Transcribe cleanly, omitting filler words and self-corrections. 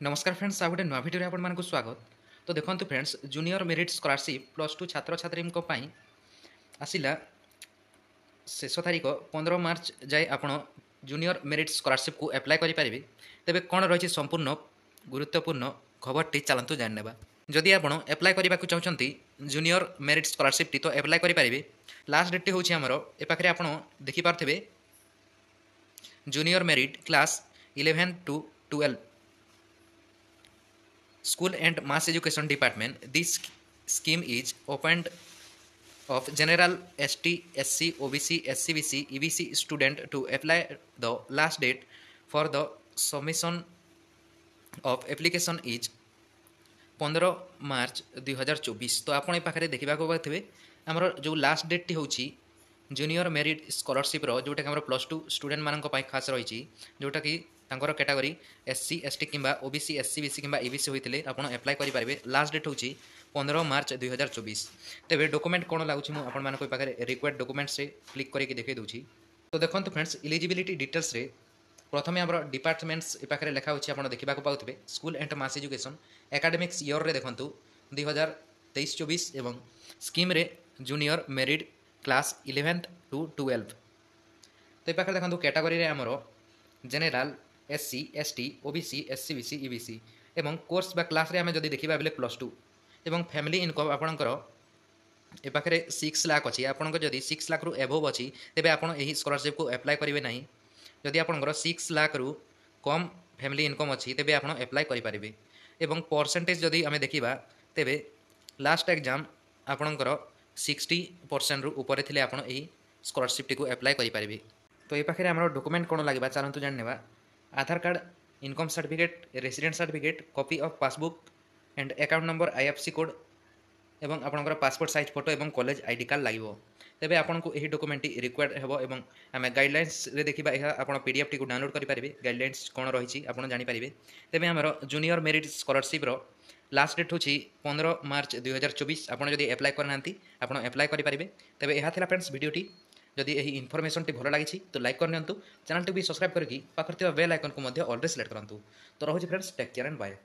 नमस्कार फ्रेंड्स आ गोटे नुआ भिडियो आपको स्वागत। तो देखो friends junior merit scholarship plus two छात्र छात्री आसला शेष तारीख 15 मार्च जाए आपण जूनियर मेरिट स्कॉलरशिप को एप्लाय करेंगे। तेरे कौन रही संपूर्ण गुरुत्वपूर्ण खबरटी चलतु जानवा। जदि आप एप्लाय करने को चाहते जूनियर मेरिट स्कॉलरशिप तो एप्लाय करेंगे। लास्ट डेट हूँ आमर ए आप देखिपे junior merit class 11 to 12 School and Mass Education Department. This scheme is opened of general ST, SC, OBC, SCBC, EBC student to apply. The last date for the submission of application is 15 मार्च 2024। तो आप पाखे देखा पाथे आमर जो last date हूँ junior merit scholarship जोटा कि प्लस टू स्टूडेंट मान खास रही जोटा कि कैटेगरी SC, ST कि OBC, SCBC कि EBC होते आप एप्लाय करेंगे। लास्ट डेट हूँ 15 मार्च 2024। तेरे डॉक्यूमेंट कौन लगुच मुझे रिक्वायर्ड डॉक्यूमेंट्स से क्लिक करके देखे दूसरी। तो देखो फ्रेंड्स एलिजिबिलिटी डिटेल्स रे प्रथम आम डिपार्टमेंट्स पाखे लिखा होची आप देखा पाते school and mass education academics year रे देखो 2023-24 एवं स्कीम रे जूनियर मेरिट क्लास 11 to 12। तो ये देखो कैटेगरी आमर general SC, ST, OBC, SCBC, EBC एवं कोर्स बा क्लास रे आम जदि देखा बेले प्लस टू एवं फैमिली इनकम आपणकर ए पाखे 6 लाख अच्छी आपंकर जदि 6 लाख रु एभव अच्छी तेज आप स्कॉलरशिप को एप्लाय करेंगे ना। जदि आपंकर 6 लाख रु कम फैमिली इनकम अच्छी तेज आप एप्लाय करेंगे। एवं परसेंटेज जदि आम देखा तेरे लास्ट एग्जाम आपणकर 60% रु ऊपर थे आप स्कॉलरशिप को एप्लाय करेंगे। तो ये पाखे आम डॉक्यूमेंट कौन लगे चलतु जानवा। Aadhaar card, income certificate, resident certificate, copy of passbook and account number, IFSC code एवं आपंकर पासपोर्ट साइज फोटो एवं कॉलेज आईडी कार्ड लगे। तेज आपको यही डॉक्यूमेंट रिक्वायर्ड हो एवं आम गाइडलाइंस रे देखा यह आप PDF टी डाउनलोड करेंगे। गाइडलाइंस कौन रही आप जानीपारे। तेज आमर junior merit scholarship last date हूँ 15 मार्च 2024। आपड़ जब एप्लाय करना आप एप्लाय करेंगे। तेज यह फ्रेंड्स भिडियोटी जदि यही इनफॉरमेशन टी भल लगी तो लाइक करनी चैनल टी भी सब्सक्राइब करके पाखर बेल आइकन को ऑल रे सिलेक्ट करूँ। तो रोज friends take care and bye.